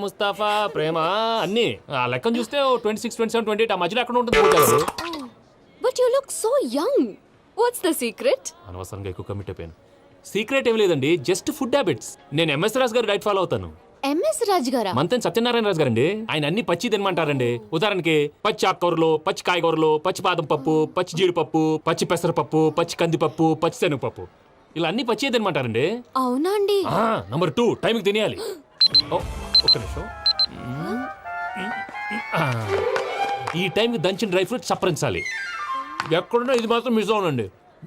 [SPEAKER 7] ముస్తఫా ప్రేమ అన్ని. ఆ లెక్కను చూస్తే 26, 27, 28 ఆ మధ్యలో ఎక్కడ ఉంటుంది.
[SPEAKER 3] But you look so young. What's the secret?
[SPEAKER 7] అనవసరంగా ఎక్కువ కమిట్ అయిపోయాను. సీక్రెట్ ఏం లేదండి, జస్ట్ ఫుడ్ హ్యాబిట్స్. నేను ఎంఎస్ రాజు గారు డైట్ ఫాలో అవుతాను.
[SPEAKER 3] ఎంఎస్ రాజు గారా?
[SPEAKER 7] మంతెన్ సత్యనారాయణ రాజు గారండి. ఆయన అన్ని పచ్చి తినమంటారండి. ఉదాహరణకి పచ్చి ఆకుకూరలు, పచ్చి కాయగూరలు, పచ్చి బాదం పప్పు, పచ్చి జీడిపప్పు, పచ్చి పెసరపప్పు, పచ్చి కందిపప్పు, పచ్చి శనగపప్పు, ఇలా అన్ని పచ్చి తినమంటారండి.
[SPEAKER 3] అవునా అండి?
[SPEAKER 7] నంబర్ 2, టైంకి తినేయాలి. ఒక్క నిమిషం. ఈ టైంకి దంచిన డ్రై ఫ్రూట్స్ సప్పరించాలి. ఎక్కడున్నా ఇది మాత్రం మిస్ అవునండి.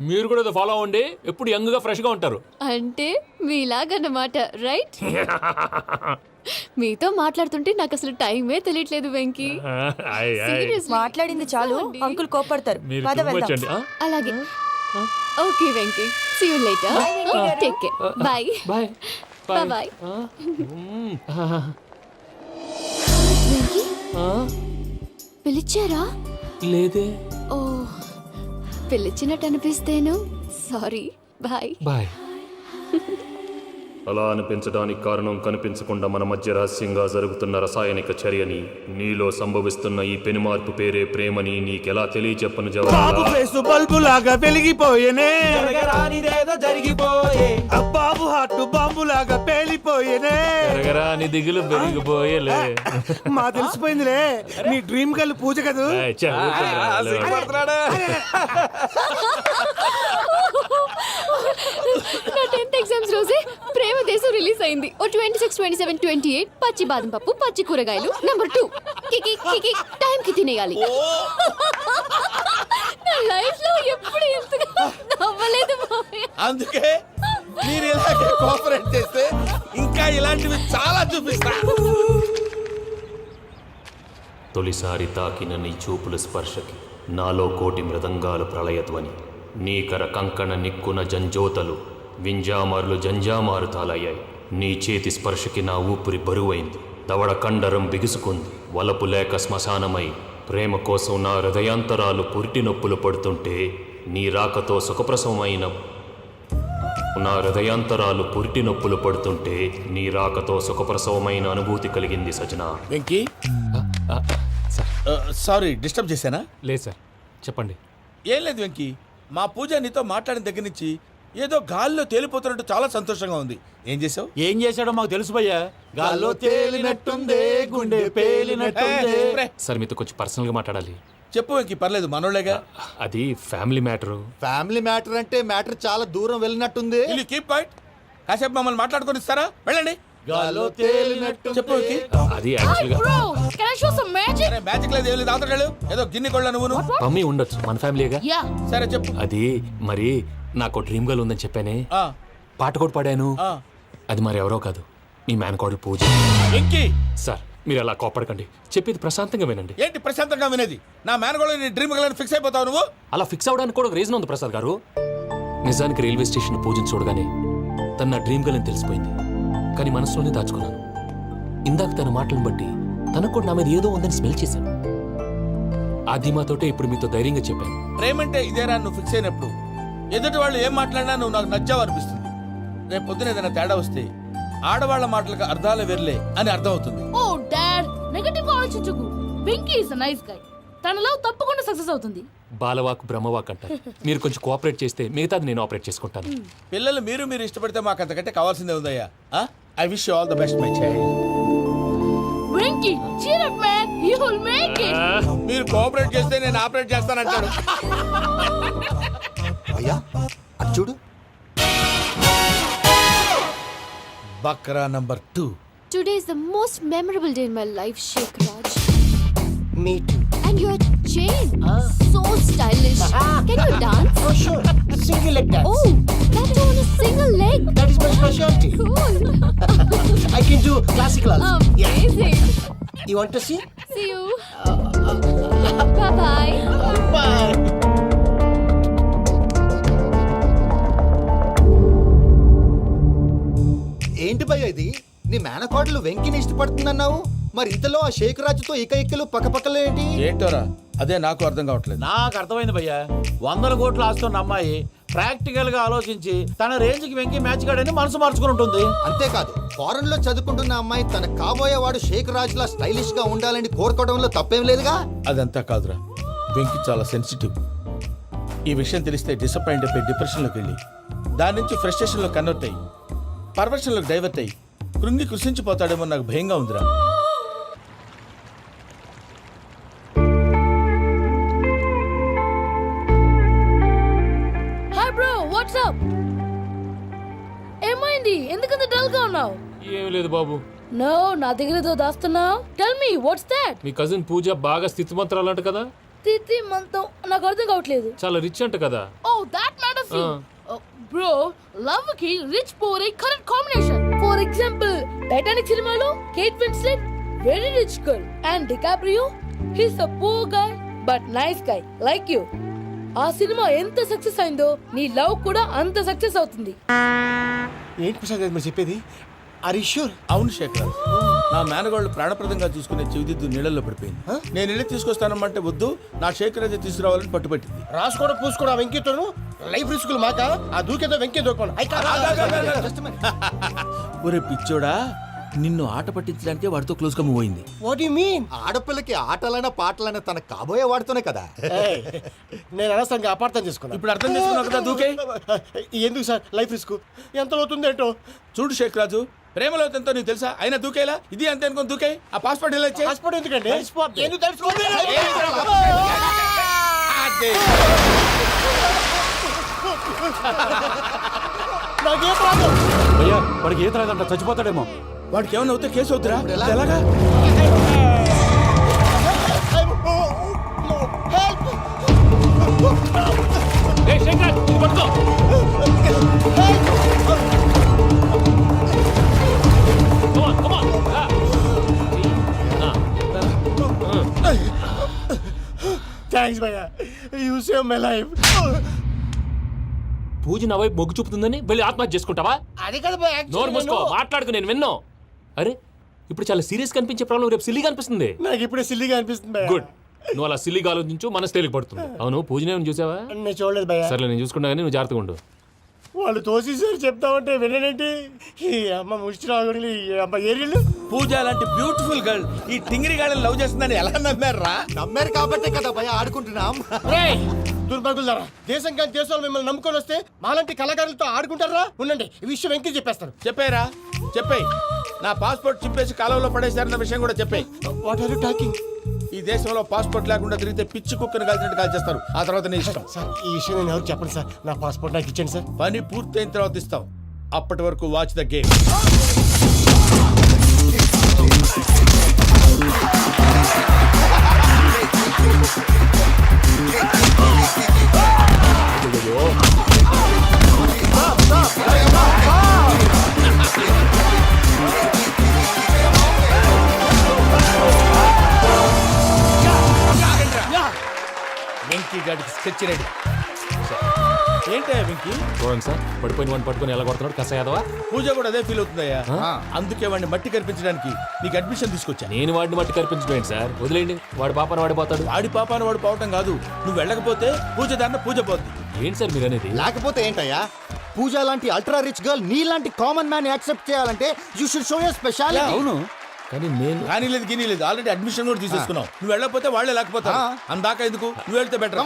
[SPEAKER 7] మీరు కూడా ఫాలో అవ్వండి, ఎప్పుడు యంగ్ గా ఫ్రెష్ గా ఉంటారు.
[SPEAKER 3] అంటే మీలాగన్నమాట, రైట్? మీతో మాట్లాడుతుంటే నాకు అసలు టైమే తెలియట్లేదు వెంకీ.
[SPEAKER 4] మాట్లాడింది చాలు, అంకుల్ కోపడతారు.
[SPEAKER 3] అలాగే. Okay Venky, see you later. Take care. Bye
[SPEAKER 7] bye
[SPEAKER 3] bye. Venky పిలిచారా?
[SPEAKER 7] లేదే.
[SPEAKER 3] ఓ, పిలిచినట్టు అనిపిస్తేను సారీ. బాయ్.
[SPEAKER 7] బాయ్. అలా అనిపించడానికి కారణం కనిపించకుండా మన మధ్య రహస్యంగా జరుగుతున్న రసాయనిక చర్యని, నీలో సంభవిస్తున్న ఈ పెనుమార్పు పేరే ప్రేమని నీకెలా తెలియచెప్పను జవాబు?
[SPEAKER 9] బల్బు లాగా వెలిగిపోయేనే,
[SPEAKER 13] జరిగిపోయే
[SPEAKER 9] బాబు హార్ట్ బాంబు లాగా పేలిపోయేనే.
[SPEAKER 7] ఎరగరా నీ దిగులు పెరిగిపోయేలే.
[SPEAKER 9] మా తెలిసిపోయిందిలే, నీ డ్రీమ్ గర్ల్ పూజ కదూ.
[SPEAKER 7] ఏయ్, ఛే, ఊరుకోరా.
[SPEAKER 3] నా 10th ఎగ్జామ్స్ రోజే ప్రేమ దేశం రిలీజ్ అయింది. ఓ 26, 27, 28 పచ్చి బాదం పప్పు, పచ్చి కూరగాయలు. నెంబర్ 2 కికి కికి టైం కి తినేయాలి. నా లైఫ్ లో ఎప్పుడు ఇంతగా నవ్వలేదు మామయ్య.
[SPEAKER 5] అందుకే మీరు ఇలాగే కోఆపరేట్ చేస్తే ఇంకా ఇలాంటివి చాలా చూపిస్తా.
[SPEAKER 7] తొలిసారి తాకిన నీ చూపుల స్పర్శకి నాలో కోటి మృదంగాలు ప్రళయధ్వని, నీకర కంకణ నిక్కున జంజోతలు వింజామారులు జంజామారు తాలయ్యాయి. నీ చేతి స్పర్శకి నా ఊపిరి బరువైంది, దవడ కండరం బిగుసుకుంది. వలపు లేక శ్మశానమై ప్రేమ కోసం నా హృదయాంతరాలు పురిటి నొప్పులు పడుతుంటే, నీ రాకతో సుఖప్రసవమైన నా హృదయాంతరాలు పురిటి నొప్పులు పడుతుంటే నీ రాకతో సుఖప్రసవమైన అనుభూతి కలిగింది సజనా.
[SPEAKER 5] వెంకీ, సారీ డిస్టర్బ్ చేశానా?
[SPEAKER 7] లేదు సార్, చెప్పండి.
[SPEAKER 5] ఏం లేదు వెంకీ, మా పూజ నీతో మాట్లాడిన దగ్గర నుంచి ఏదో గాల్లో తేలిపోతున్నట్టు చాలా సంతోషంగా ఉంది. ఏం చేసావు?
[SPEAKER 10] ఏం చేశాడో మాకు తెలుసు భయ్యా. గాల్లో తేలినట్టుందే, గుండె పేలినట్టుందే.
[SPEAKER 7] సార్ మీతో కొంచెం పర్సనల్గా మాట్లాడాలి.
[SPEAKER 5] చెప్పు వెంకీ, పర్లేదు మనోళ్ళేగా.
[SPEAKER 7] అది ఫ్యామిలీ మ్యాటరు.
[SPEAKER 11] ఫ్యామిలీ మ్యాటర్ అంటే మ్యాటర్ చాలా దూరం వెళ్ళినట్టుంది.
[SPEAKER 5] Keep point. కాసేపు మమ్మల్ని మాట్లాడుకొని ఇస్తారా? వెళ్ళండి.
[SPEAKER 10] గాల్లో తేలినట్టు
[SPEAKER 5] చెప్పు వెంకీ.
[SPEAKER 7] అది యాక్చువల్గా
[SPEAKER 2] Bro, can I show some magic?
[SPEAKER 5] సరే, మ్యాజిక్ లేదు ఏం లేదు, ఆతడాలు ఏదో గిన్నె కొళ్ళ నువ్వు.
[SPEAKER 7] మమ్మీ ఉండొచ్చు, మన ఫ్యామిలీగా.
[SPEAKER 2] Yeah.
[SPEAKER 5] సరే చెప్పు.
[SPEAKER 7] అది మరి నాకు డ్రీమ్ గర్ల్ ఉందని చెప్పానే,
[SPEAKER 5] ఆ,
[SPEAKER 7] పాట కూడా పాడాను.
[SPEAKER 5] ఆ.
[SPEAKER 7] అది మరి ఎవరో కాదు, మీ మేనకోడలు పూజ.
[SPEAKER 5] వెంకీ,
[SPEAKER 7] సార్ మీరు అలా కోపడకండి, చెప్పేది ప్రశాంతంగా వినండి.
[SPEAKER 5] ఏంటి ప్రశాంతంగా వినేది? నా మేనగోళ నీ డ్రీమ్ గలని ఫిక్స్ అయిపోతావు నువ్వు.
[SPEAKER 7] అలా ఫిక్స్ అవడానికి కూడా ఒక రీజన్ ఉంది ప్రసాద్ గారు. నిజానికి రైల్వే స్టేషన్ పూజను చూడగానే తన నా డ్రీమ్ గర్ల్ అని తెలిసిపోయింది, కానీ మనసులోనే దాచుకున్నాను. ఇందాక తన మాటలను బట్టి తనకు కూడా నా మీద ఏదో ఉందని స్మెల్ చేశాను. ఆ ధీమాతోటే ఇప్పుడు మీతో ధైర్యంగా చెప్పాను.
[SPEAKER 5] ప్రేమంటే ఇదేరా నువ్వు ఫిక్స్ అయినప్పుడు ఎదుటి వాళ్ళు ఏం మాట్లాడినా నువ్వు నాకు నచ్చావు అనిపిస్తుంది. రేపు పొద్దున ఏదైనా తేడా వస్తే ఆడవాళ్ల మాటలకు అర్థాలు వెర్లే అని అర్థం అవుతుంది.
[SPEAKER 2] Oh, Dad, నెగటివ్ ఆలోచించకు. Venky is a nice guy. తన లవ్ తప్పకుండా సక్సెస్ అవుతుంది.
[SPEAKER 7] బాలవాక్ బ్రహ్మవాక్ అంటారు. మీరు కొంచెం కోఆపరేట్ చేస్తే మిగతాది నేను ఆపరేట్ చేసుకుంటాను.
[SPEAKER 5] పిల్లలు మీరు ఇష్టపడితే మాకు అంతకంటే కావాల్సిందే ఉందయ్యా. I wish you all the best my child.
[SPEAKER 2] Venky, cheer up man, you will make it.
[SPEAKER 5] మీరు కోఆపరేట్ చేస్తే నేను ఆపరేట్ చేస్తానంటాడు.
[SPEAKER 11] అయ్యా అటు చూడు.
[SPEAKER 5] Bakra number 2.
[SPEAKER 3] Today is the most memorable day in my life, Sheikh Raj.
[SPEAKER 6] Me too.
[SPEAKER 3] And your chain, so stylish. Can you dance?
[SPEAKER 6] Oh, sure. Single leg dance.
[SPEAKER 3] Oh, that too on a single leg.
[SPEAKER 6] That is my specialty.
[SPEAKER 3] Cool.
[SPEAKER 6] I can do classical also.
[SPEAKER 3] Amazing.
[SPEAKER 6] You want to see?
[SPEAKER 3] See you. Bye-bye.
[SPEAKER 6] Bye.
[SPEAKER 11] ఏంటి భయ్య ఇది? నీ మేనకోడలు వెంకిని ఇష్టపడుతుందన్నావు, మరి ఇంతలో ఆ షేక్ రాజుతో ఇకలు పక్కపక్కలు ఏంటి?
[SPEAKER 5] ఏంటోరా, అదే నాకు అర్థం కావట్లేదు.
[SPEAKER 10] నాకు అర్థమైంది భయ్యా. 100 కోట్లు ఆస్తున్న అమ్మాయి ప్రాక్టికల్ గా ఆలోచించి తన రేంజ్ కి వెంకి మ్యాచ్ కాడని మనసు మార్చుకుని ఉంటుంది.
[SPEAKER 11] అంతేకాదు, ఫారెన్ లో చదువుకుంటున్న అమ్మాయి తన కాబోయేవాడు షేక్ రాజులా స్టైలిష్ గా ఉండాలని కోరుకోవడంలో తప్పేం లేదుగా.
[SPEAKER 5] అదంతా కాదురా, వెంకి చాలా సెన్సిటివ్. ఈ విషయం తెలిస్తే డిసప్పాయింట్ అయిపోయి డిప్రెషన్లోకి వెళ్ళి దాని నుంచి ఫ్రస్ట్రేషన్లో కన్వర్ట్ అయ్యి పర్వర్షన్లోకి డైవర్ట్ అయ్యి కృంగి కృషించిపోతాడేమో నాకు భయంగా ఉందిరా.
[SPEAKER 2] Hi bro, what's up? ఏమైంది? ఎందుకంత డల్ గా ఉన్నావు?
[SPEAKER 7] ఏం లేదు బాబు.
[SPEAKER 2] నో, నా దగ్గర ఏదో దాస్తున్నావు. Tell me what's that?
[SPEAKER 7] మీ కజిన్ పూజ బాగా స్థితిమంతరాలు అంట కదా.
[SPEAKER 2] తిత్తి మంతం నాకు అర్థం కావట్లేదు.
[SPEAKER 7] చాలా రిచ్ అంట కదా.
[SPEAKER 2] Oh that matters you. Bro, love కి రిచ్ పూర్ ఏ correct combination. For example, Titanic సినిమాలో Kate Winslet very rich girl and DiCaprio he's a poor guy but nice guy like you. ఆ సినిమా ఎంత సక్సెస్ అయిందో నీ లవ్ కూడా అంత సక్సెస్ అవుతుంది.
[SPEAKER 6] ఏంటి ప్రసాద్ గారు మీరు చెప్పేది? అరిష్యూర్?
[SPEAKER 5] అవును శేఖర్, నా మేనగోళ్ళు ప్రాణప్రదంగా చూసుకునే చెవిదిద్దు నీళ్ళల్లో పడిపోయింది. నేను వెళ్ళి తీసుకొస్తానమ్మంటే వద్దు, నా శేఖర్ అయితే తీసుకురావాలని పట్టుబట్టింది.
[SPEAKER 6] రాసుకోవడం పూసుకోవడం ఆ వెంకీతోను లైఫ్ రిస్కులు మాక. ఆ దూకేదో వెంకీ దూకోండి.
[SPEAKER 5] ఒరే పిచ్చోడా, నిన్ను ఆట పట్టించడానికే వాడితో క్లోజ్ గా మూవ్ అయింది.
[SPEAKER 6] What you mean?
[SPEAKER 11] ఆడపిల్లకి ఆటలైనా పాటలైనా తన కాబోయే వాడితోనే కదా.
[SPEAKER 6] నేను అనవసరంగా అపార్థం చేసుకున్నా.
[SPEAKER 5] ఇప్పుడు అర్థం చేసుకున్నావు కదా, దూకే.
[SPEAKER 6] ఎందుకు సార్ లైఫ్ రిస్క్? ఎంత అవుతుంది ఏంటో
[SPEAKER 5] చూడు శేఖర్ రాజు, ప్రేమలో ఎంతో నీకు తెలుసా? అయినా దూకేలా, ఇది అంతే అనుకుని దూకే. ఆ పాస్పోర్ట్ ఎలా ఇచ్చే?
[SPEAKER 6] పాస్పోర్ట్ ఎందుకండి? ఎందుకు తెలుసుకోండి? నాకేం రాదు.
[SPEAKER 10] భయ్యా వాడికి ఈత రాదంట, చచ్చిపోతాడేమో.
[SPEAKER 5] వాడికి ఏమైనా అవుతే కేసు అవుతురా? ఎలాగా?
[SPEAKER 7] ఏయ్, శేఖర్, ఇది పట్టుకో. Come on, come on.
[SPEAKER 6] Thanks భయ్యా, యూ సేవ్ మై లైఫ్.
[SPEAKER 7] పూజ నా వైపు మొగ్గు చూపుతుందని వెళ్ళి ఆత్మహత్య చేసుకుంటావా?
[SPEAKER 6] అది కదా భయ్యా,
[SPEAKER 7] నోరు మూసుకో, మాట్లాడుకు, నేను విన్నో. అరే ఇప్పుడు చాలా సీరియస్ కనిపించే ప్రాబ్లం రేపు సిల్లీగా అనిపిస్తుంది.
[SPEAKER 6] నాకు ఇప్పుడే సిల్లీగా అనిపిస్తుంది భయ్యా.
[SPEAKER 7] గుడ్, నువ్వు అలా సిల్లీగా ఆలోచించు, మనసు తేలిక పడుతుంది. అవును, పూజనే చూసావా?
[SPEAKER 6] నేను చూడలేదు భయ్యా.
[SPEAKER 7] సర్లే, నేను చూసుకుంటా కానీ నువ్వు జాగ్రత్తగా ఉండు.
[SPEAKER 6] వాళ్ళు తోసేసారు చెప్తామంటే వినడేంటి? ఈ అమ్మ ముష్టి రాగుడి, ఈ అమ్మ ఏరిళ్ళు.
[SPEAKER 5] పూజ లాంటి బ్యూటిఫుల్ గర్ల్ ఈ టింగిరి గాళ్ళని లవ్ చేస్తుందని ఎలా నమ్మారా?
[SPEAKER 11] నమ్మారు కాబట్టే కదా భయ ఆడుకుంటున్నాం.
[SPEAKER 6] దుర్భగులారా, దేశం కానీ దేశాలు మిమ్మల్ని నమ్ముకొని వస్తే మాలాంటి కళాకారులతో ఆడుకుంటారా? ఉండండి, ఈ విషయం వెంకీ చెప్పేస్తాను.
[SPEAKER 5] చెప్పారా? చెప్పేయ్. నా పాస్పోర్ట్ చింపేసి కాలువలో పడేశారన్న విషయం కూడా చెప్పేయ్.
[SPEAKER 6] What are you talking?
[SPEAKER 5] ఈ దేశంలో పాస్పోర్ట్ లేకుండా తిరిగితే పిచ్చి కుక్కను కాల్చినట్టు కాల్చేస్తారు. ఆ తర్వాత నీ ఇష్టం.
[SPEAKER 6] సార్ ఈ విషయం నేను ఎవరు చెప్పండి సార్. నా పాస్పోర్ట్ నాకు ఇచ్చండి సార్.
[SPEAKER 5] పని పూర్తయిన తర్వాత ఇస్తాం. అప్పటి వరకు వాచ్ ద గేమ్. వెంకీ గాడికి స్కెచ్ రెడీ. ఏంటయ్యా వెంకీ?
[SPEAKER 7] చూడండి సార్, పడిపోయిన వాడిని పట్టుకొని ఎలా కొడుతున్నాడు కస యాదవా.
[SPEAKER 5] పూజ కూడా అదే ఫీల్ అవుతుందయ్యా. అందుకే వాడిని మట్టి కనిపించడానికి నీకు అడ్మిషన్ తీసుకొచ్చా.
[SPEAKER 7] నేను వాడిని మట్టి కనిపించడం సార్, వదిలేండి. వాడి పాపను వాడిపోతాడు.
[SPEAKER 5] వాడి పాపాను వాడు పోవటం కాదు, నువ్వు వెళ్ళకపోతే పూజ దాన్న పూజ పోద్ది.
[SPEAKER 7] ఏంటి సార్ మీరు అనేది?
[SPEAKER 11] లేకపోతే ఏంటయ్యా? పూజ లాంటి అల్ట్రా రిచ్ గర్ల్ నీ లాంటి కామన్ మ్యాన్ యాక్సెప్ట్ చేయాలంటే you should show your speciality.
[SPEAKER 10] అవును,
[SPEAKER 7] కానీ నేను
[SPEAKER 5] కానీ లేదు గిని లేదు, ఆల్రెడీ అడ్మిషన్ కూడా తీసేసుకున్నావు. నువ్వు వెళ్ళకపోతే వాళ్ళే లేకపోతే అందాక ఎందుకు? నువ్వు వెళ్తే బెటర్.